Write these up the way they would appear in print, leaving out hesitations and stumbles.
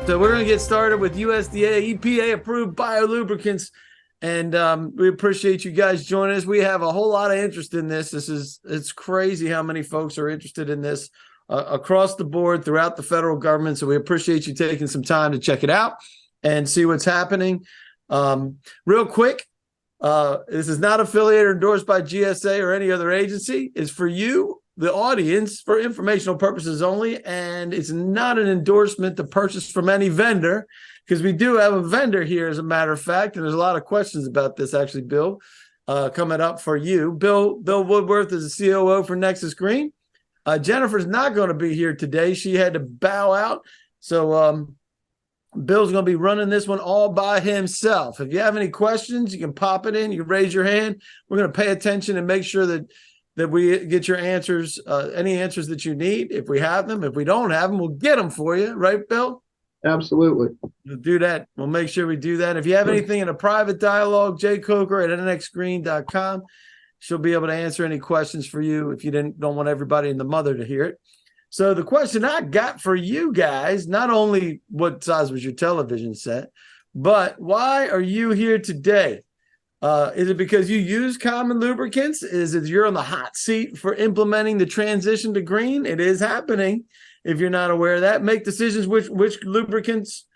So we're going to get started with USDA EPA approved biolubricants, and we appreciate you guys joining us. We have a whole lot of interest in this. It's crazy how many folks are interested in this across the board throughout the federal government. So we appreciate you taking some time to check it out and see what's happening. Real quick, this is not affiliated or endorsed by GSA or any other agency. It's for you, the audience, for informational purposes only, and it's not an endorsement to purchase from any vendor, because we do have a vendor here, as a matter of fact, and there's a lot of questions about this, actually, Bill, coming up for you. Bill Woodworth is the COO for Nexus Green. Jennifer's not going to be here today. She had to bow out, so Bill's going to be running this one all by himself. If you have any questions, you can pop it in. You can raise your hand. We're going to pay attention and make sure that we get your answers, any answers that you need, if we have them. If we don't have them, we'll get them for you. Right, Bill? Absolutely. We'll do that. We'll make sure we do that. If you have anything in a private dialogue, jcoker@nxgreen.com. She'll be able to answer any questions for you if you don't want everybody and the mother to hear it. So the question I got for you guys, not only what size was your television set, but why are you here today? Is it because you use common lubricants? Is it you're on the hot seat for implementing the transition to green? It is happening. If you're not aware of that, make decisions which lubricants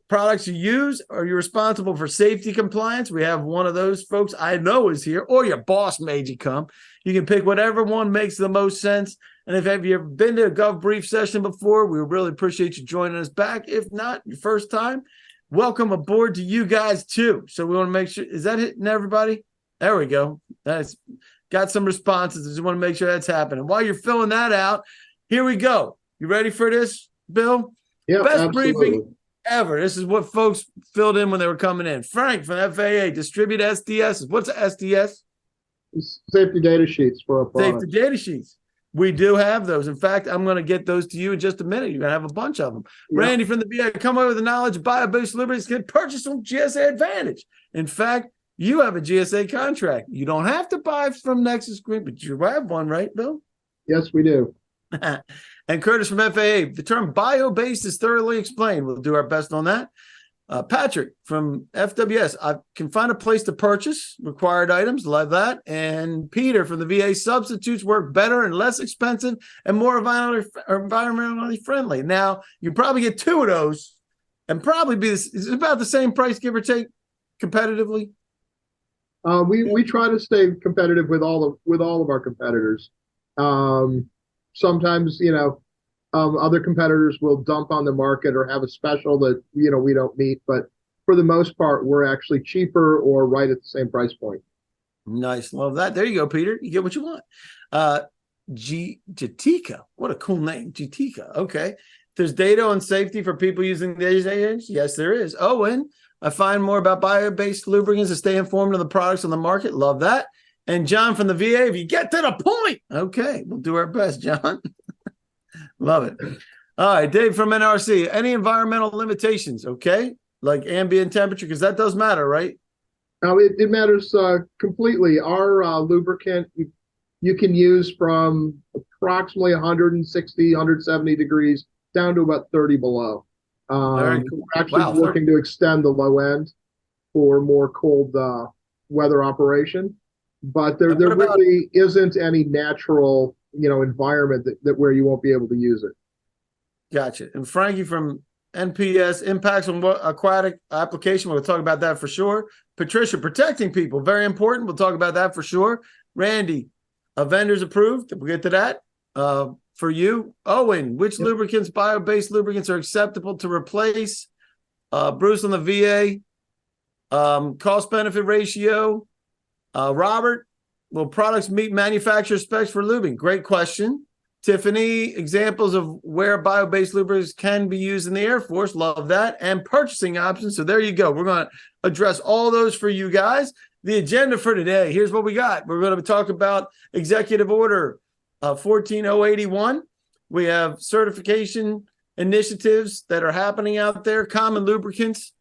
products you use. Are you responsible for safety compliance? We have one of those folks I know is here, or your boss made you come. You can pick whatever one makes the most sense. And if have you ever been to a Gov Brief session before, we really appreciate you joining us back. If not, your first time, welcome aboard to you guys too. So we want to make sure, is that hitting everybody? There we go. That's got some responses. I just want to make sure that's happening. While you're filling that out, here we go. You ready for this, Bill? Yeah, Best absolutely. briefing ever. This is what folks filled in when they were coming in. Frank from FAA, distribute SDS. What's a SDS? Safety data sheets for our products. Safety data sheets. We do have those. In fact, I'm going to get those to you in just a minute. You're going to have a bunch of them. Yeah. Randy from the VA, come over with the knowledge of bio-based lubricants, get purchased from GSA Advantage. In fact, you have a GSA contract. You don't have to buy from Nexus Green, but you have one, right, Bill? Yes, we do. And Curtis from FAA, the term bio-based is thoroughly explained. We'll do our best on that. Patrick from FWS, I can find a place to purchase required items. Love that. And Peter from the VA, substitutes work better and less expensive and more environmentally friendly. Now, you probably get two of those and probably it's about the same price, give or take, competitively. We try to stay competitive with all of our competitors. Sometimes, other competitors will dump on the market or have a special that, we don't meet. But for the most part, we're actually cheaper or right at the same price point. Nice. Love that. There you go, Peter. You get what you want. Jatika. What a cool name. Jatika. Okay. There's data on safety for people using these agents? Yes, there is. Owen, I find more about bio-based lubricants to stay informed of the products on the market. Love that. And John from the VA, if you get to the point. Okay. We'll do our best, John. Love it. All right, Dave from NRC. Any environmental limitations? Okay, like ambient temperature, because that does matter, right? No, it matters completely. Our lubricant you can use from approximately 160, 170 degrees down to about 30 below. Very cool. We're actually looking to extend the low end for more cold weather operation, but there really isn't any natural environment that where you won't be able to use it. Gotcha. And Frankie from NPS, impacts on aquatic application. We'll talk about that for sure. Patricia, protecting people, very important. We'll talk about that for sure. Randy, vendors approved. We'll get to that. For you, Owen, which lubricants, bio-based lubricants, are acceptable to replace? Bruce on the VA, cost-benefit ratio. Robert, will products meet manufacturer specs for lubing? Great question. Tiffany, examples of where bio-based lubricants can be used in the Air Force. Love that. And purchasing options. So there you go. We're going to address all those for you guys. The agenda for today, here's what we got. We're going to talk about Executive Order 14081. We have certification initiatives that are happening out there, common lubricants,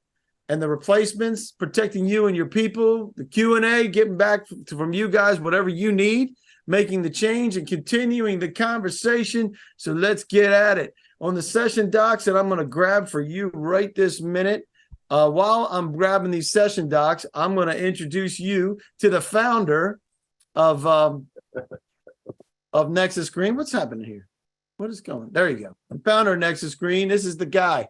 and the replacements, protecting you and your people, the Q&A, getting back from you guys, whatever you need, making the change and continuing the conversation. So let's get at it. on the session docs that I'm going to grab for you right this minute. While I'm grabbing these session docs, I'm going to introduce you to the founder of Nexus Green. What's happening here? What is going? There you go. The founder of Nexus Green. This is the guy,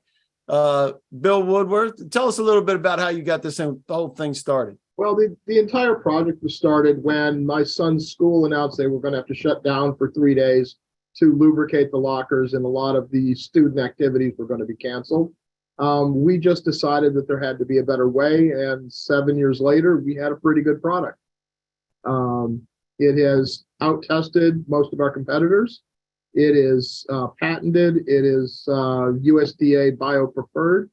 Bill Woodworth. Tell us a little bit about how you got this whole thing started. Well, the entire project was started when my son's school announced they were going to have to shut down for 3 days to lubricate the lockers, and a lot of the student activities were going to be canceled. We just decided that there had to be a better way, and 7 years later, we had a pretty good product. It has out-tested most of our competitors. It is patented. It is USDA bio-preferred.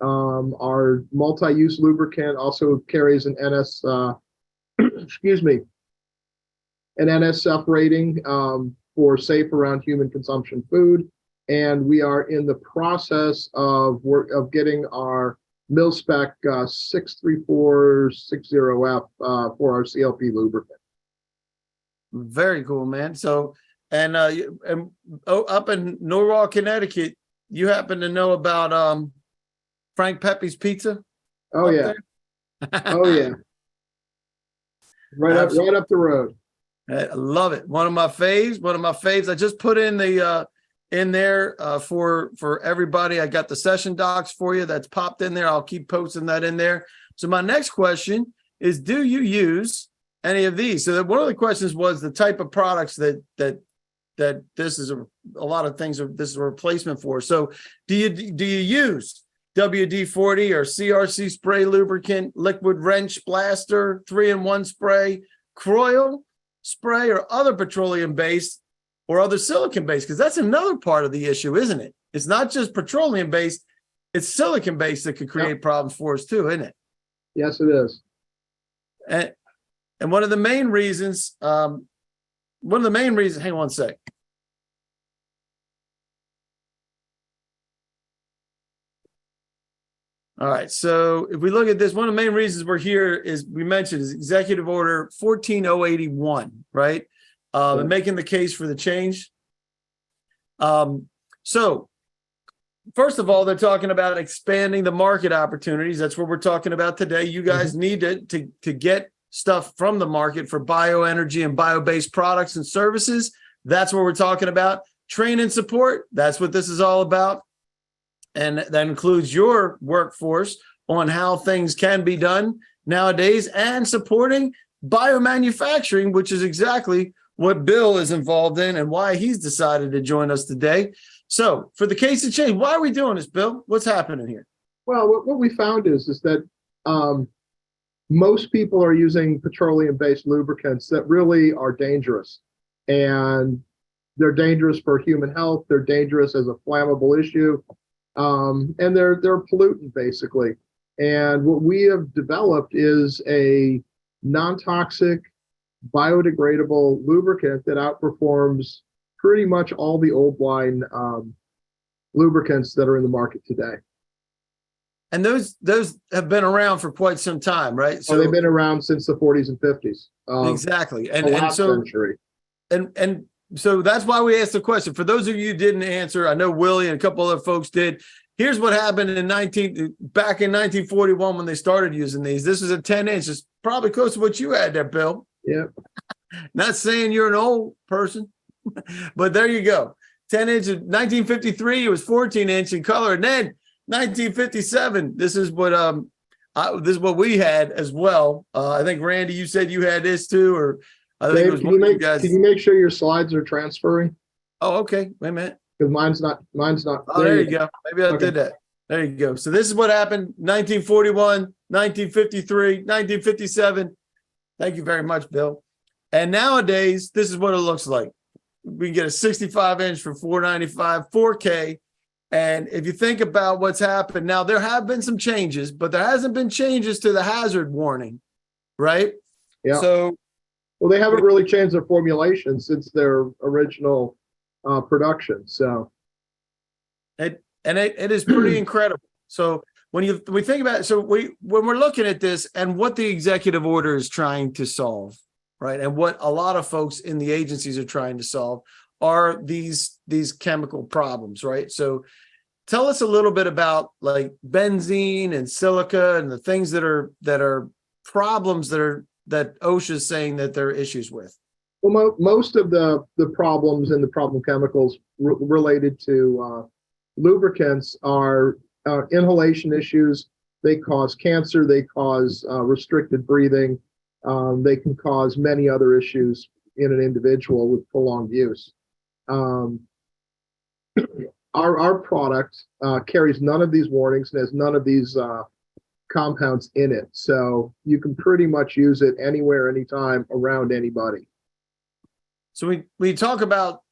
Our multi-use lubricant also carries an NS, excuse me, an NSF rating for safe around human consumption food. And we are in the process of getting our mil-spec 63460F for our CLP lubricant. Very cool, man. So, up in Norwalk, Connecticut, you happen to know about Frank Pepe's Pizza? Oh yeah. Oh yeah. Right up the road. I love it. One of my faves. I just put in the in there for everybody. I got the session docs for you. That's popped in there. I'll keep posting that in there. So my next question is, do you use any of these? So one of the questions was the type of products that this is a lot of things. This is a replacement for. So do you use WD-40 or CRC spray lubricant, liquid wrench blaster, 3-in-1 spray, Croyle spray, or other petroleum-based or other silicon-based? Because that's another part of the issue, isn't it? It's not just petroleum-based, it's silicon-based that could create problems for us too, isn't it? Yes, it is. And one of the main reasons, hang on one sec. All right, so if we look at this, one of the main reasons we're here is, we mentioned, is Executive Order 14081, right? And making the case for the change. So first of all, they're talking about expanding the market opportunities. That's what we're talking about today. You guys need to get stuff from the market for bioenergy and bio-based products and services. That's what we're talking about. Train and support. That's what this is all about. And that includes your workforce on how things can be done nowadays, and supporting biomanufacturing, which is exactly what Bill is involved in and why he's decided to join us today. So for the case of change, why are we doing this, Bill? What's happening here? Well, what we found is that most people are using petroleum-based lubricants that really are dangerous. And they're dangerous for human health. They're dangerous as a flammable issue. And they're a pollutant, basically. And what we have developed is a non-toxic, biodegradable lubricant that outperforms pretty much all the old line lubricants that are in the market today. And those have been around for quite some time, right? So they've been around since the 40s and 50s. Exactly. And so century. And so that's why we asked the question. For those of you who didn't answer, I know Willie and a couple other folks did. Here's what happened back in 1941 when they started using these. This is a 10-inch. It's probably close to what you had there, Bill. Yeah. Not saying you're an old person, but there you go. 10-inch. 1953, it was 14-inch in color, and then 1957. This is what we had as well. I think Randy, you said you had this too, or I think it was one of you guys. Can you make sure your slides are transferring? Oh, okay. Wait a minute. Because mine's not. Oh, there you go. Maybe I did that. There you go. So this is what happened: 1941, 1953, 1957. Thank you very much, Bill. And nowadays, this is what it looks like. We can get a 65-inch for $495, 4K. And if you think about what's happened now, there have been some changes, but there hasn't been changes to the hazard warning, right? Yeah. So, well, they haven't really changed their formulation since their original production. So, it is pretty incredible. So when we think about it, so when we're looking at this and what the executive order is trying to solve, right, and what a lot of folks in the agencies are trying to solve, are these chemical problems, right? So tell us a little bit about like benzene and silica and the things that are problems that OSHA is saying that there are issues with. Well, most of the problems and the problem chemicals related to lubricants are inhalation issues. They cause cancer. They cause restricted breathing. They can cause many other issues in an individual with prolonged use. Our product carries none of these warnings and has none of these compounds in it. So you can pretty much use it anywhere, anytime, around anybody. So we talk about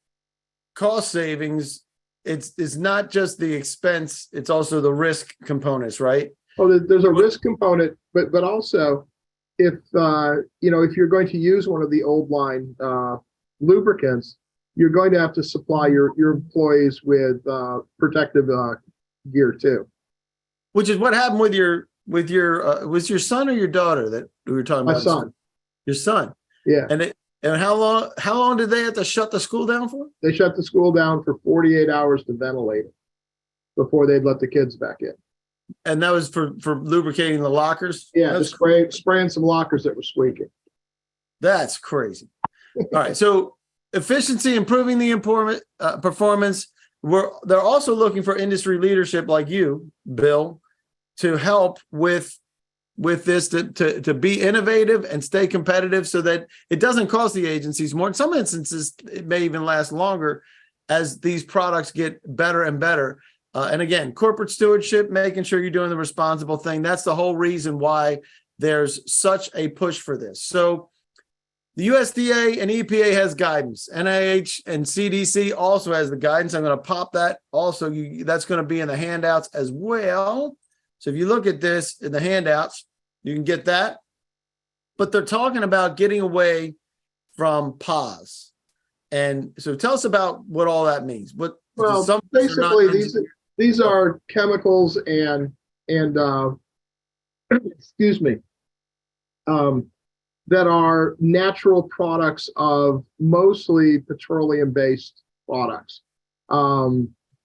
cost savings. It's not just the expense, it's also the risk components, right? Oh, there's a risk component, but also if if you're going to use one of the old line lubricants, you're going to have to supply your employees with protective gear too. Which is what happened with your was your son or your daughter that we were talking about? My son. Your son. Yeah. And how long did they have to shut the school down for? They shut the school down for 48 hours to ventilate it before they'd let the kids back in. And that was for lubricating the lockers? Yeah, spraying some lockers that were squeaking. That's crazy. All right, so efficiency, improving the performance. They're also looking for industry leadership like you, Bill, to help with this to be innovative and stay competitive so that it doesn't cost the agencies more. In some instances, it may even last longer as these products get better and better. And again, corporate stewardship, making sure you're doing the responsible thing. That's the whole reason why there's such a push for this. So the USDA and EPA has guidance. NIH and CDC also has the guidance. I'm going to pop that. Also, that's going to be in the handouts as well. So if you look at this in the handouts, you can get that. But they're talking about getting away from PAs. And so tell us about what all that means. Well, basically, these are chemicals and excuse me, that are natural products of mostly petroleum-based products.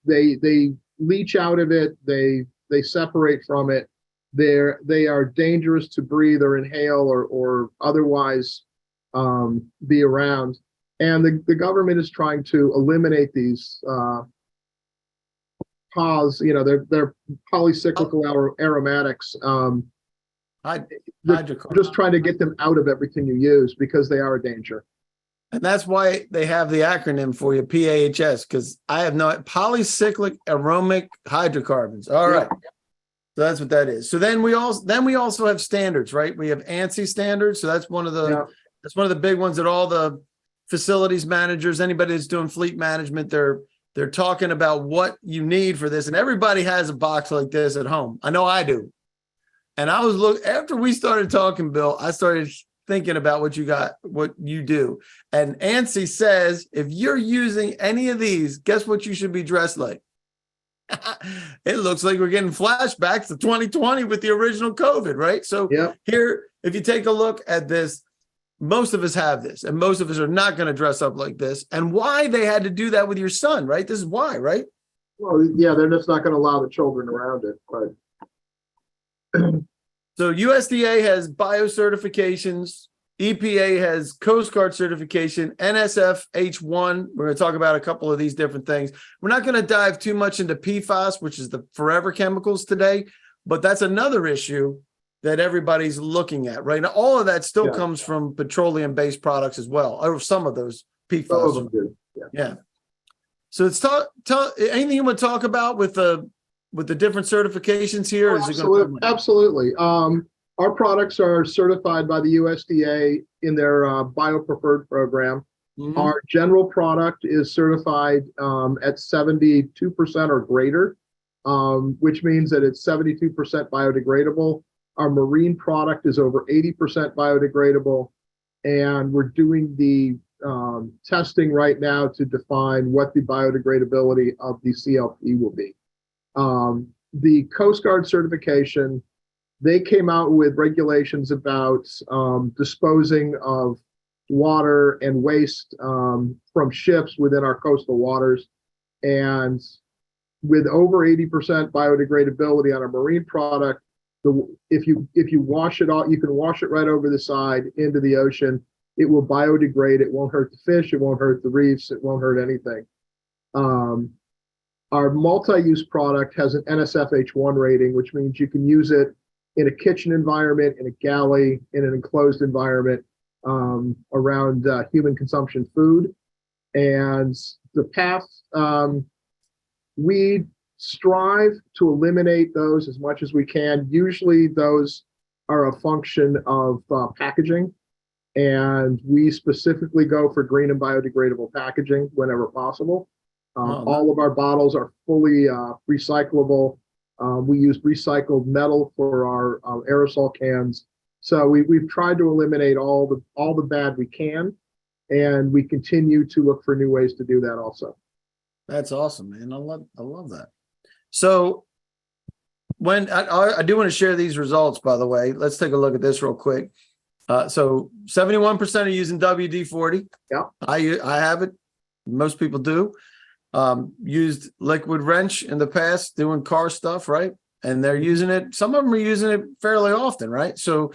They leach out of it. They separate from it. They are dangerous to breathe or inhale or otherwise be around. And the government is trying to eliminate these PAs. They're polycyclical aromatics. Just trying to get them out of everything you use because they are a danger. And that's why they have the acronym for you, PAHS, because I have no polycyclic aromatic hydrocarbons. All right. So that's what that is. So then we also have standards, right? We have ANSI standards. So that's one of the big ones that all the facilities managers, anybody that's doing fleet management, they're talking about what you need for this. And everybody has a box like this at home. I know I do. And I was after we started talking, Bill, I started thinking about what you do. And ANSI says, if you're using any of these, guess what you should be dressed like? It looks like we're getting flashbacks to 2020 with the original COVID, right? So Here, if you take a look at this, most of us have this, and most of us are not going to dress up like this. And why they had to do that with your son, right? This is why, right? Well, yeah, they're just not going to allow the children around it, but so USDA has bio certifications, EPA has Coast Guard certification, NSF H1. We're going to talk about a couple of these different things. We're not going to dive too much into PFAS, which is the forever chemicals today, but that's another issue that everybody's looking at, right? Now, all of that still comes from petroleum-based products as well, or some of those PFAS. Some of them do. Yeah. So it's anything you want to talk about with the different certifications here? Oh, absolutely. Our products are certified by the USDA in their BioPreferred program. Mm-hmm. Our general product is certified at 72% or greater, which means that it's 72% biodegradable. Our marine product is over 80% biodegradable, and we're doing the testing right now to define what the biodegradability of the CLP will be. The Coast Guard certification, they came out with regulations about disposing of water and waste from ships within our coastal waters. And with over 80% biodegradability on a marine product, if you wash it all, you can wash it right over the side into the ocean. It will biodegrade. It won't hurt the fish. It won't hurt the reefs. It won't hurt anything. Our multi-use product has an NSFH1 rating, which means you can use it in a kitchen environment, in a galley, in an enclosed environment around human consumption food. And the path, we strive to eliminate those as much as we can. Usually those are a function of packaging, and we specifically go for green and biodegradable packaging whenever possible. All of our bottles are fully recyclable. We use recycled metal for our aerosol cans. So we've tried to eliminate all the bad we can, and we continue to look for new ways to do that also. That's awesome, man. I love that. So when I do want to share these results, by the way, let's take a look at this real quick. So 71% are using WD-40. Yeah, I have it. Most people do. Used liquid wrench in the past doing car stuff, right? And they're using it. Some of them are using it fairly often, right? So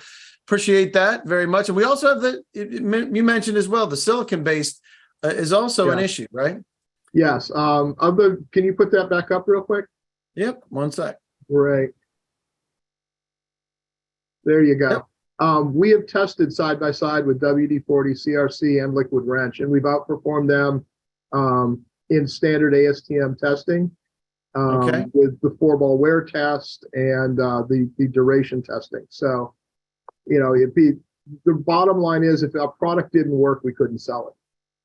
appreciate that very much. And we also have you mentioned as well, the silicon based is also an issue, right? Yes. Can you put that back up real quick? Yep. One sec. Right. There you go. Yep. We have tested side by side with WD-40, CRC, and liquid wrench, and we've outperformed them in standard ASTM testing with the 4-ball wear test and the duration testing. So, the bottom line is, if our product didn't work, we couldn't sell it.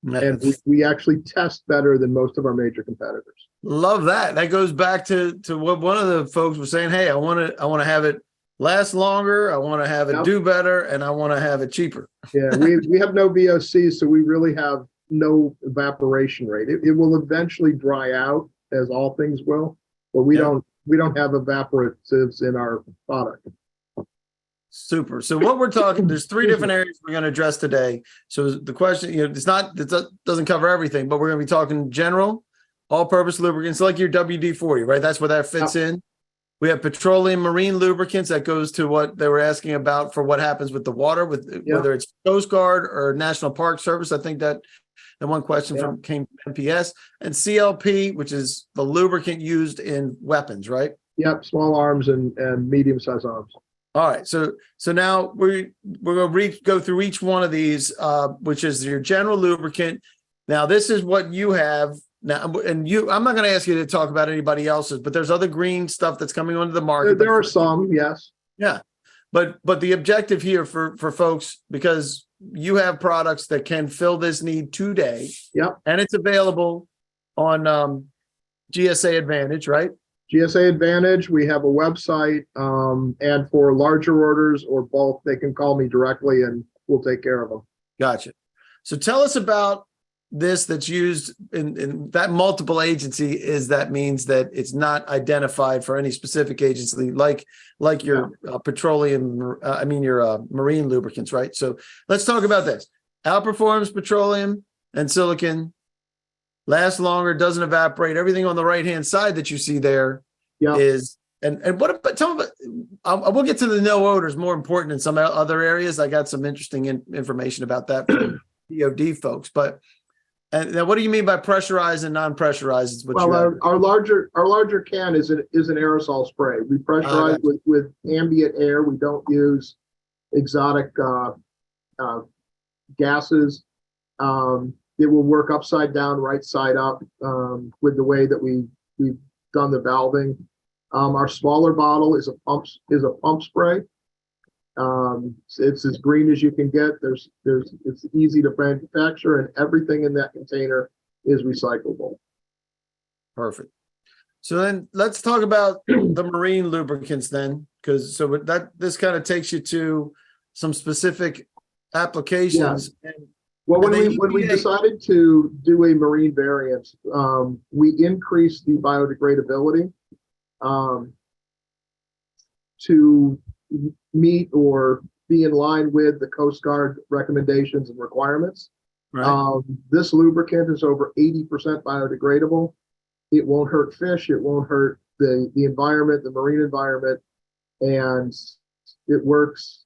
And we actually test better than most of our major competitors. Love that. That goes back to what one of the folks was saying. Hey, I want to have it last longer. I want to have it do better, and I want to have it cheaper. Yeah, we have no VOC, so we really have no evaporation rate. It will eventually dry out, as all things will, but we don't have evaporatives in our product. Super. So what we're talking, there's 3 different areas we're going to address today. So the question, it doesn't cover everything, but we're going to be talking general, all-purpose lubricants, like your WD-40, right? That's where that fits in. We have petroleum marine lubricants. That goes to what they were asking about for what happens with the water, whether it's Coast Guard or National Park Service. I think that the one question came from NPS, and CLP, which is the lubricant used in weapons, right? Yep, small arms and medium-sized arms. All right, so now we're going to go through each one of these, which is your general lubricant. Now, this is what you have now, and I'm not going to ask you to talk about anybody else's, but there's other green stuff that's coming onto the market. There are some, yes. Yeah, but the objective here for folks, because you have products that can fill this need today. Yep, and it's available on GSA Advantage, right? GSA Advantage, we have a website, and for larger orders or bulk, they can call me directly and we'll take care of them. Gotcha. So tell us about this that's used in that multiple agency is that means that it's not identified for any specific agency, like your petroleum, your marine lubricants, right? So let's talk about this. Outperforms petroleum and silicon. Lasts longer, doesn't evaporate. Everything on the right-hand side that you see there is, and what about, tell me about, we'll get to the no odors, more important in some other areas. I got some interesting information about that from DOD folks, but now what do you mean by pressurized and non-pressurized? Our larger can is an aerosol spray. We pressurize with ambient air. We don't use exotic gases. It will work upside down, right side up, with the way that we've done the valving. Our smaller bottle is a pump spray. It's as green as you can get. It's easy to manufacture, and everything in that container is recyclable. Perfect. So then let's talk about the marine lubricants then, because this kind of takes you to some specific applications. Yeah. Well, when we decided to do a marine variant, we increased the biodegradability to meet or be in line with the Coast Guard recommendations and requirements. Right. This lubricant is over 80% biodegradable. It won't hurt fish. It won't hurt the environment, the marine environment, and it works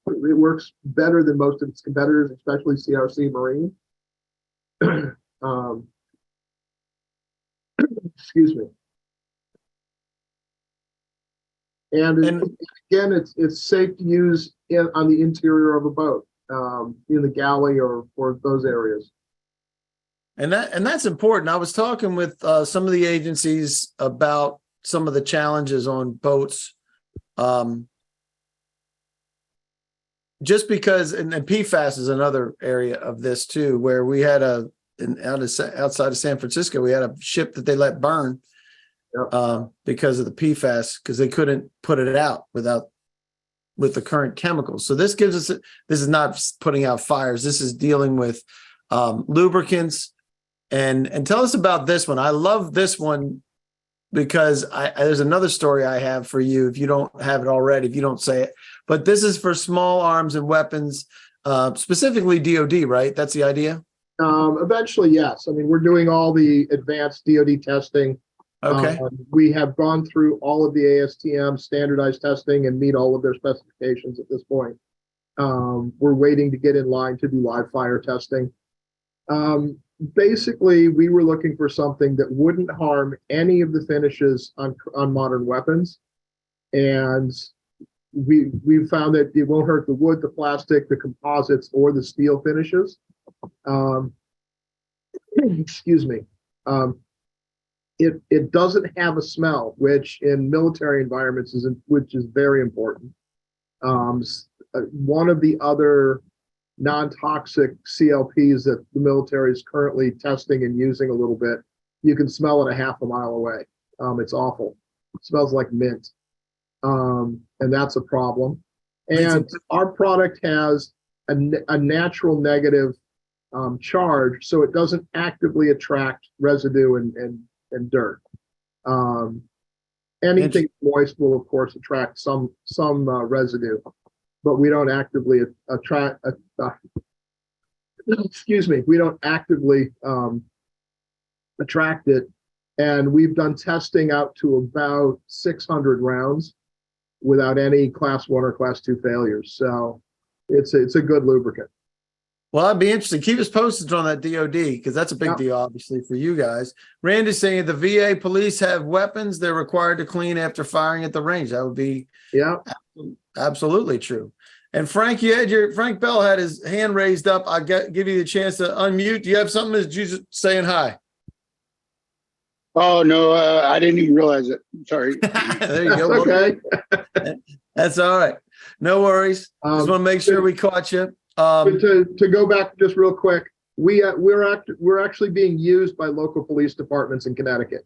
better than most of its competitors, especially CRC Marine. um, excuse me. And again, it's safe to use on the interior of a boat, in the galley or those areas. And that's important. I was talking with some of the agencies about some of the challenges on boats. Just because, and PFAS is another area of this too, where we had outside of San Francisco, we had a ship that they let burn. Yep. Because of the PFAS, because they couldn't put it out with the current chemicals. So this gives us, this is not putting out fires. This is dealing with lubricants. And tell us about this one. I love this one because there's another story I have for you. If you don't have it already, if you don't say it, but this is for small arms and weapons, specifically DoD, right? That's the idea. Eventually, yes. I mean, we're doing all the advanced DoD testing. Okay. We have gone through all of the ASTM standardized testing and meet all of their specifications at this point. We're waiting to get in line to do live fire testing. Basically, we were looking for something that wouldn't harm any of the finishes on modern weapons. And we found that it won't hurt the wood, the plastic, the composites, or the steel finishes. Excuse me. It doesn't have a smell, which in military environments is very important. One of the other non-toxic CLPs that the military is currently testing and using a little bit, you can smell it a half a mile away. It's awful. It smells like mint, and that's a problem. And our product has a natural negative charge, so it doesn't actively attract residue and dirt. Anything moist will, of course, attract some residue, but we don't actively attract. Excuse me, we don't actively attract it, and we've done testing out to about 600 rounds without any class 1 or class 2 failures. So it's a good lubricant. Well, I'd be interested. Keep us posted on that DoD, because that's a big deal, obviously, for you guys. Randy's saying the VA police have weapons they're required to clean after firing at the range. That would be absolutely true. And Frank, Frank Bell had his hand raised up. I give you the chance to unmute. Do you have something? Is you saying hi? Oh no, I didn't even realize it. Sorry. There you go. Okay. That's all right. No worries. Just want to make sure we caught you. To go back just real quick, we're actually being used by local police departments in Connecticut.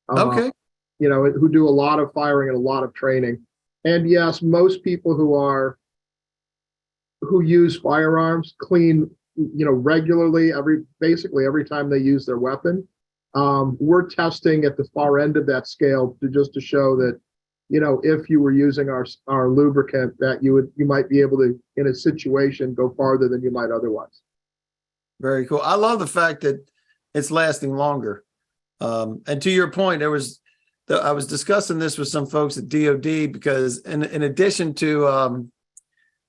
Okay. Who do a lot of firing and a lot of training. And yes, most people who use firearms clean, regularly basically every time they use their weapon. We're testing at the far end of that scale to show that, if you were using our lubricant, that you might be able to, in a situation, go farther than you might otherwise. Very cool. I love the fact that it's lasting longer. And to your point, I was discussing this with some folks at DoD, because in addition to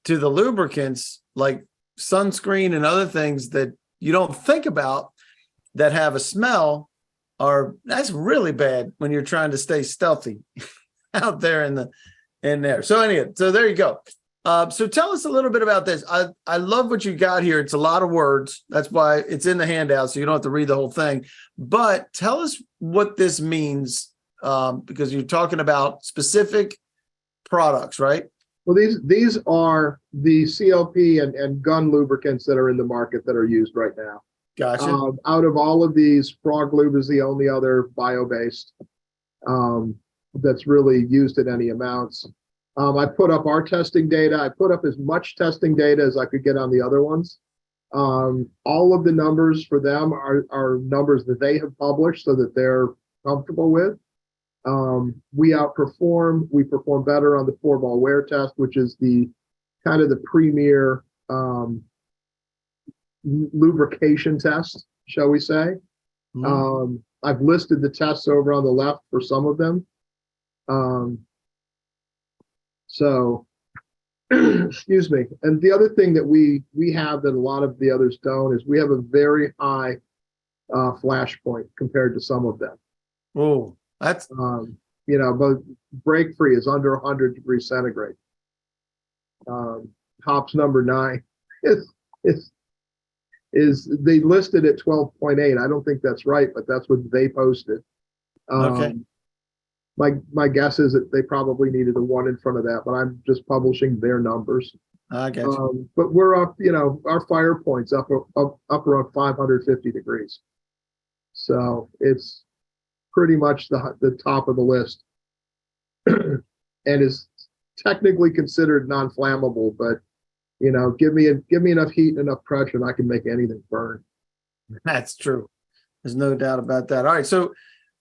the lubricants, like sunscreen and other things that you don't think about that have a smell, that's really bad when you're trying to stay stealthy out there in there. So anyway, so there you go. So tell us a little bit about this. I love what you got here. It's a lot of words. That's why it's in the handout, so you don't have to read the whole thing. But tell us what this means, because you're talking about specific products, right? Well, these are the CLP and gun lubricants that are in the market that are used right now. Gotcha. Out of all of these, Frog Lube is the only other bio-based that's really used in any amounts. I put up our testing data. I put up as much testing data as I could get on the other ones. All of the numbers for them are numbers that they have published so that they're comfortable with. We perform better on the 4-ball wear test, which is the kind of the premier lubrication test, shall we say. I've listed the tests over on the left for some of them. So, excuse me. And the other thing that we have that a lot of the others don't is we have a very high flash point compared to some of them. Oh, that's but break free is under 100 degrees centigrade. Hops number 9 is they listed at 12.8. I don't think that's right, but that's what they posted. okay. My guess is that they probably needed a 1 in front of that, but I'm just publishing their numbers. I got you. But we're up, our fire point's up around 550 degrees. So it's pretty much the top of the list, and is technically considered non-flammable. But give me enough heat and enough pressure, and I can make anything burn. That's true. There's no doubt about that. All right, so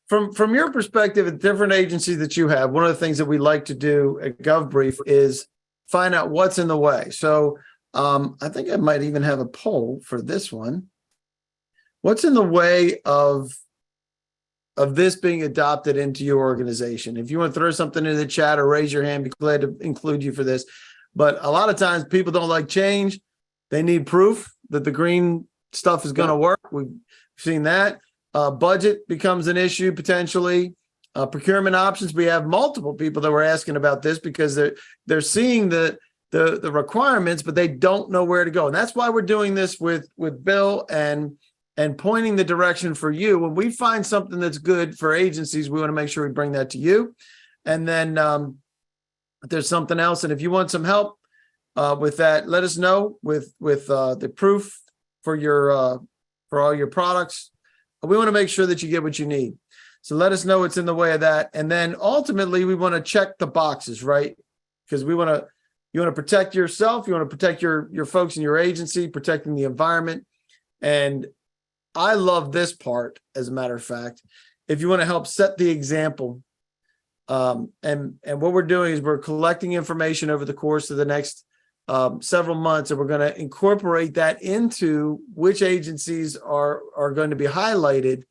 from your perspective at different agencies that you have, one of the things that we like to do at GovBrief is find out what's in the way. So I think I might even have a poll for this one. What's in the way of this being adopted into your organization? If you want to throw something in the chat or raise your hand, be glad to include you for this. But a lot of times people don't like change. They need proof that the green stuff is going to work. We've seen that. Budget becomes an issue potentially. Procurement options. We have multiple people that were asking about this because they're seeing the requirements, but they don't know where to go. And that's why we're doing this with Bill and pointing the direction for you. When we find something that's good for agencies, we want to make sure we bring that to you. And then if there's something else, and if you want some help with that, let us know with the proof for all your products. We want to make sure that you get what you need. So let us know what's in the way of that. And then ultimately we want to check the boxes, right? Because you want to protect yourself, you want to protect your folks in your agency, protecting the environment. And I love this part, as a matter of fact. If you want to help set the example, and what we're doing is we're collecting information over the course of the next several months, and we're going to incorporate that into which agencies are going to be highlighted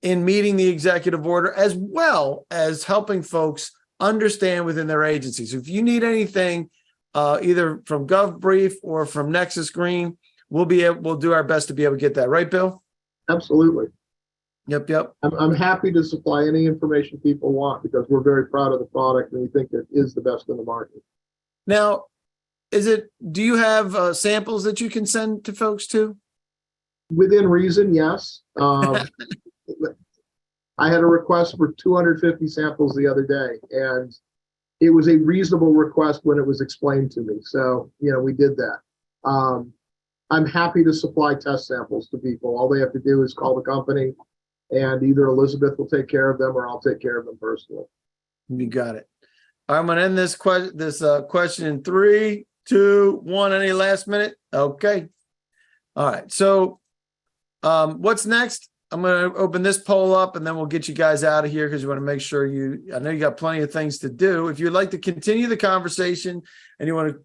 in meeting the executive order, as well as helping folks understand within their agencies. So if you need anything, either from GovBrief or from Nexus Green, we'll do our best to be able to get that. Right, Bill? Absolutely. Yep. I'm happy to supply any information people want because we're very proud of the product and we think it is the best in the market. Now, do you have samples that you can send to folks too? Within reason, yes. I had a request for 250 samples the other day, and it was a reasonable request when it was explained to me. So, we did that. I'm happy to supply test samples to people. All they have to do is call the company, and either Elizabeth will take care of them or I'll take care of them personally. You got it. I'm going to end this question in 3, 2, 1. Any last minute? Okay. All right. So what's next? I'm going to open this poll up and then we'll get you guys out of here because we want to make sure I know you got plenty of things to do. If you'd like to continue the conversation and you want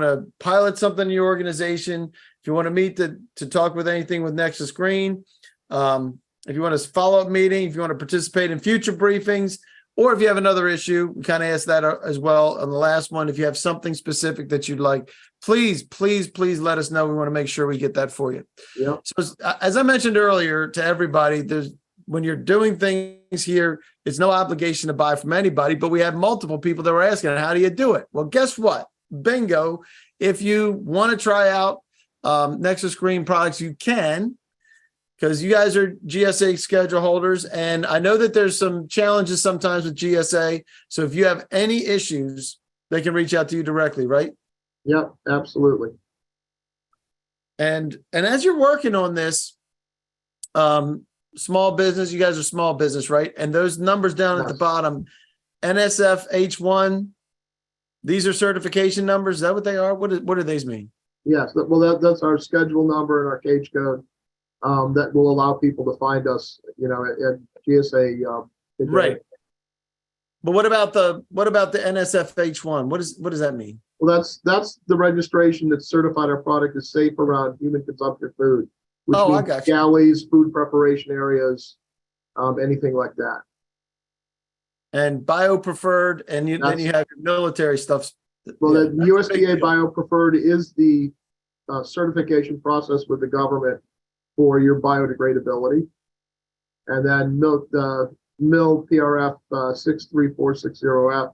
to pilot something in your organization, if you want to meet to talk with anything with Nexus Green, if you want a follow-up meeting, if you want to participate in future briefings, or if you have another issue, we kind of asked that as well on the last one. If you have something specific that you'd like, please let us know. We want to make sure we get that for you. Yep. So as I mentioned earlier to everybody, when you're doing things here, it's no obligation to buy from anybody, but we have multiple people that were asking, how do you do it? Well, guess what? Bingo. If you want to try out Nexus Green products, you can, because you guys are GSA schedule holders. And I know that there's some challenges sometimes with GSA. So if you have any issues, they can reach out to you directly, right? Yep, absolutely. And as you're working on this, small business, you guys are small business, right? And those numbers down at the bottom, NSF H1, these are certification numbers. Is that what they are? What do these mean? Yes, well, that's our schedule number and our cage code that will allow people to find us, at GSA. Right. But what about the NSFH1? What does that mean? Well, that's the registration that certified our product is safe around human consumption food, which I means got you. galleys, food preparation areas, anything like that. And bio-preferred, and then you have your military stuff. Well, Yeah, the USDA BioPreferred is the certification process with the government for your biodegradability. And then MIL PRF 63460F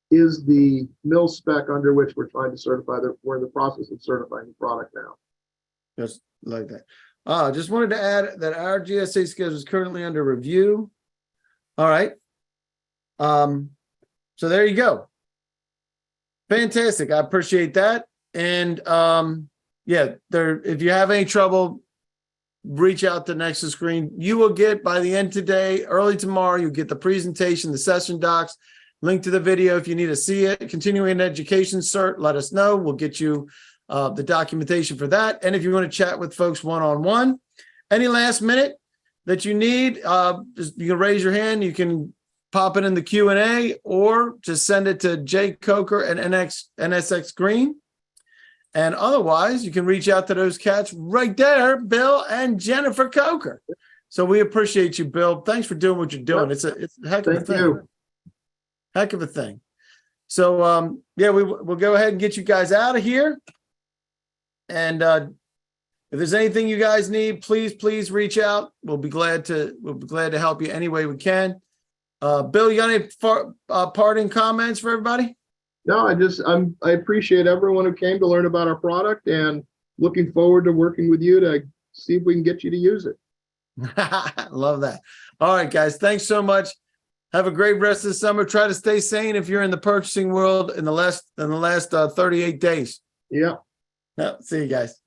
is the MIL spec under which we're trying to certify that we're in the process of certifying the product now. Just like that. Just wanted to add that our GSA schedule is currently under review. All right. So there you go. Fantastic. I appreciate that. And yeah, if you have any trouble, reach out to Nexus Screen. You will get, by the end today, early tomorrow, you'll get the presentation, the session docs, link to the video if you need to see it. Continuing education cert, let us know. We'll get you the documentation for that. And if you want to chat with folks one-on-one, any last minute that you need, you can raise your hand. You can pop it in the Q&A or just send it to Jay Coker at NSX Green. And otherwise, you can reach out to those cats right there, Bill and Jennifer Coker. So we appreciate you, Bill. Thanks for doing what you're doing. It's a heck of a thing. You. Heck of a thing. So yeah, we'll go ahead and get you guys out of here. And if there's anything you guys need, please reach out. We'll be glad to help you any way we can. Bill, you got any parting comments for everybody? No, I appreciate everyone who came to learn about our product and looking forward to working with you to see if we can get you to use it. Love that. All right, guys. Thanks so much. Have a great rest of the summer. Try to stay sane if you're in the purchasing world in the last 38 days. Yeah. See you guys.